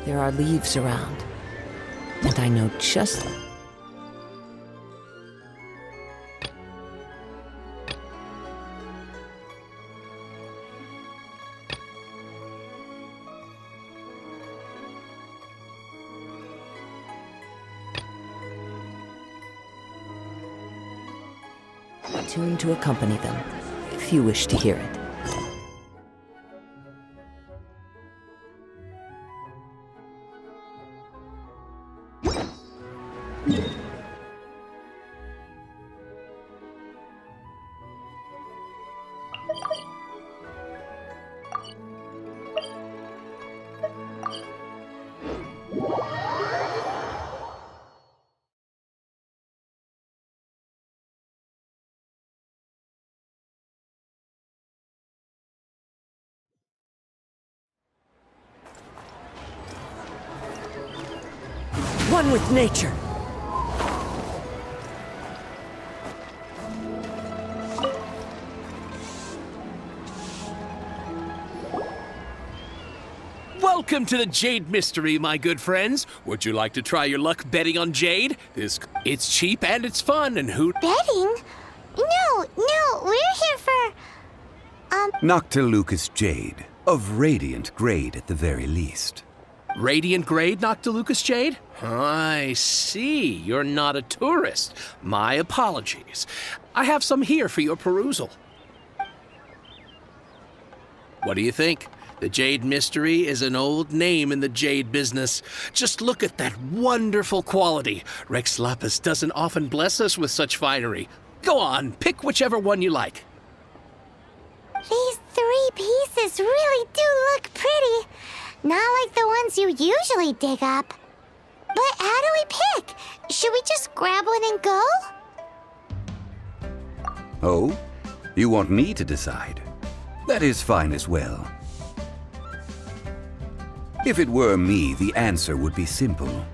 There are leaves around, and I know just... tune to accompany them, if you wish to hear it. One with nature. Welcome to the Jade Mystery, my good friends. Would you like to try your luck betting on Jade? It's cheap and it's fun, and who... Betting? No, we're here for... Noctilucous Jade, of Radiant Grade at the very least. Radiant Grade, Noctilucous Jade? I see. You're not a tourist. My apologies. I have some here for your perusal. What do you think? The Jade Mystery is an old name in the jade business. Just look at that wonderful quality. Rex Lapis doesn't often bless us with such finery. Go on, pick whichever one you like. These 3 pieces really do look pretty. Not like the ones you usually dig up. But how do we pick? Should we just grab one and go? Oh? You want me to decide? That is fine as well. If it were me, the answer would be simple.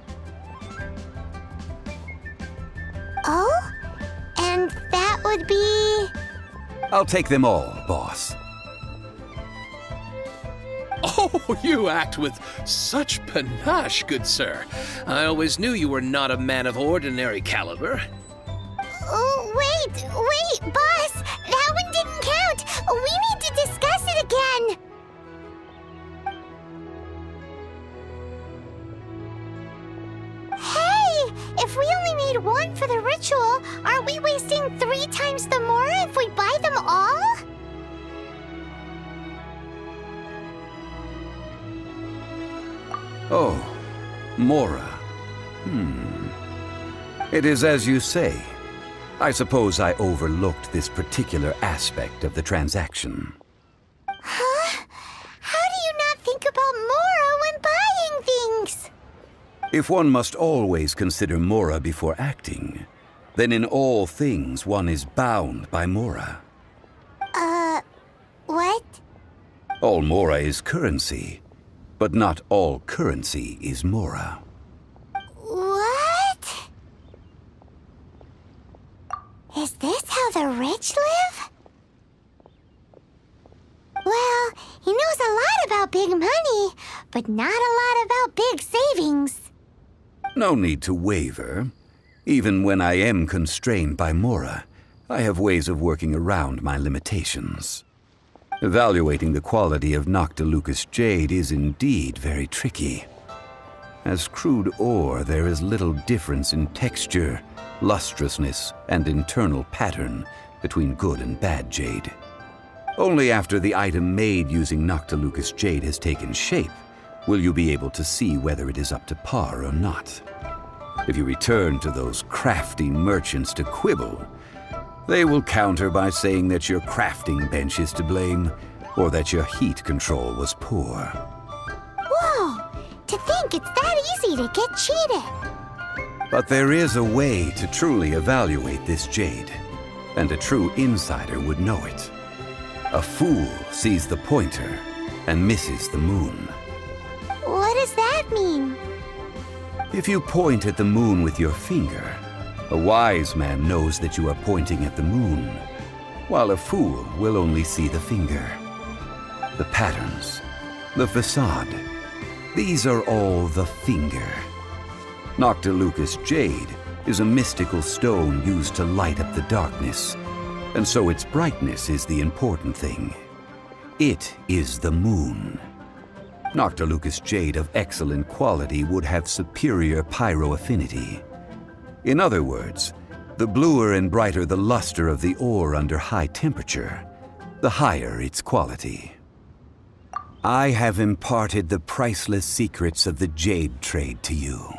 Oh? And that would be... I'll take them all, boss. Oh, you act with such panache, good sir. I always knew you were not a man of ordinary caliber. Oh, wait, boss! That one didn't count! We need to discuss it again! Hey! If we only need one for the ritual, aren't we wasting 3 times the more if we buy them all? Oh, Mora. It is as you say. I suppose I overlooked this particular aspect of the transaction. Huh? How do you not think about Mora when buying things? If one must always consider Mora before acting, then in all things one is bound by Mora. What? All Mora is currency, but not all currency is Mora. What? Is this how the rich live? Well, he knows a lot about big money, but not a lot about big savings. No need to waver. Even when I am constrained by Mora, I have ways of working around my limitations. Evaluating the quality of Noctilucous Jade is indeed very tricky. As crude ore, there is little difference in texture, lustrousness, and internal pattern between good and bad jade. Only after the item made using Noctilucous Jade has taken shape will you be able to see whether it is up to par or not. If you return to those crafty merchants to quibble, they will counter by saying that your crafting bench is to blame, or that your heat control was poor. Whoa! To think it's that easy to get cheated. But there is a way to truly evaluate this jade, and a true insider would know it. A fool sees the pointer and misses the moon. What does that mean? If you point at the moon with your finger, a wise man knows that you are pointing at the moon, while a fool will only see the finger. The patterns, the facade, These are all the finger. Noctilucous jade is a mystical stone used to light up the darkness, and so its brightness is the important thing. It is the moon. Noctilucous jade of excellent quality would have superior pyro affinity. In other words, the bluer and brighter the luster of the ore under high temperature, the higher its quality. I have imparted the priceless secrets of the jade trade to you.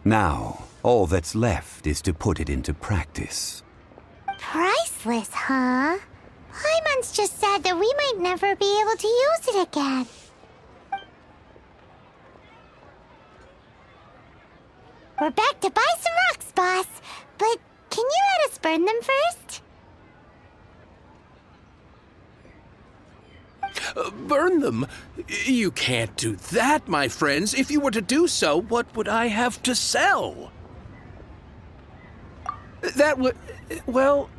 Now, all that's left is to put it into practice. Priceless, huh? Paimon's just said that we might never be able to use it again. We're back to buy some rocks, boss. But can you let us burn them first? Burn them? You can't do that, my friends. If you were to do so, what would I have to sell? That would... well...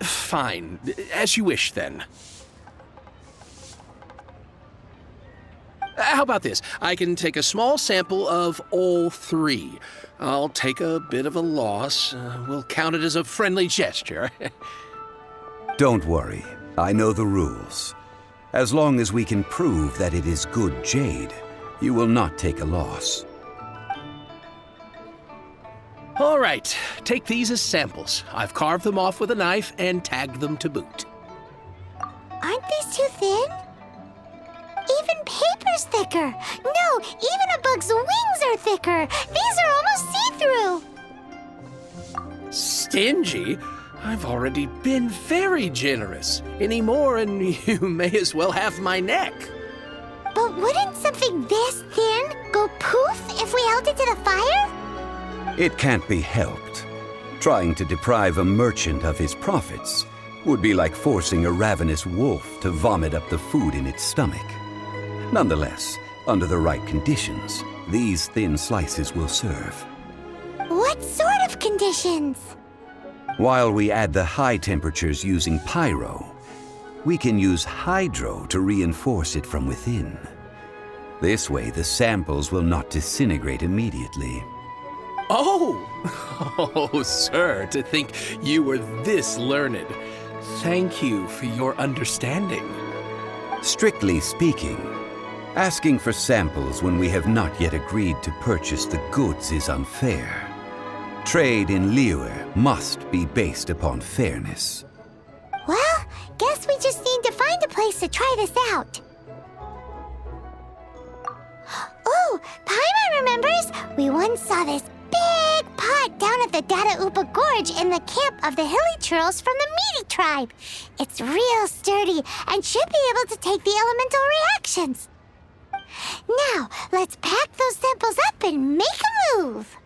fine. As you wish, then. How about this? I can take a small sample of all three. I'll take a bit of a loss. We'll count it as a friendly gesture. Don't worry. I know the rules. As long as we can prove that it is good jade, you will not take a loss. All right. Take these as samples. I've carved them off with a knife and tagged them to boot. Aren't these too thin? Even paper's thicker. No, even a bug's wings are thicker. These are almost see-through. Stingy? I've already been very generous. Any more and you may as well have my neck. But wouldn't something this thin go poof if we held it to the fire? It can't be helped. Trying to deprive a merchant of his profits would be like forcing a ravenous wolf to vomit up the food in its stomach. Nonetheless, under the right conditions, these thin slices will serve. What sort of conditions? While we add the high temperatures using pyro, we can use hydro to reinforce it from within. This way, the samples will not disintegrate immediately. Oh, sir, to think you were this learned. Thank you for your understanding. Strictly speaking, asking for samples when we have not yet agreed to purchase the goods is unfair. Trade in Liyue must be based upon fairness. Well, guess we just need to find a place to try this out. Oh, Paimon remembers we once saw this big pot down at the Data Upa Gorge in the camp of the hilly churls from the Meaty tribe. It's real sturdy and should be able to take the elemental reactions. Now, let's pack those samples up and make a move.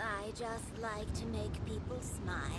I just like to make people smile.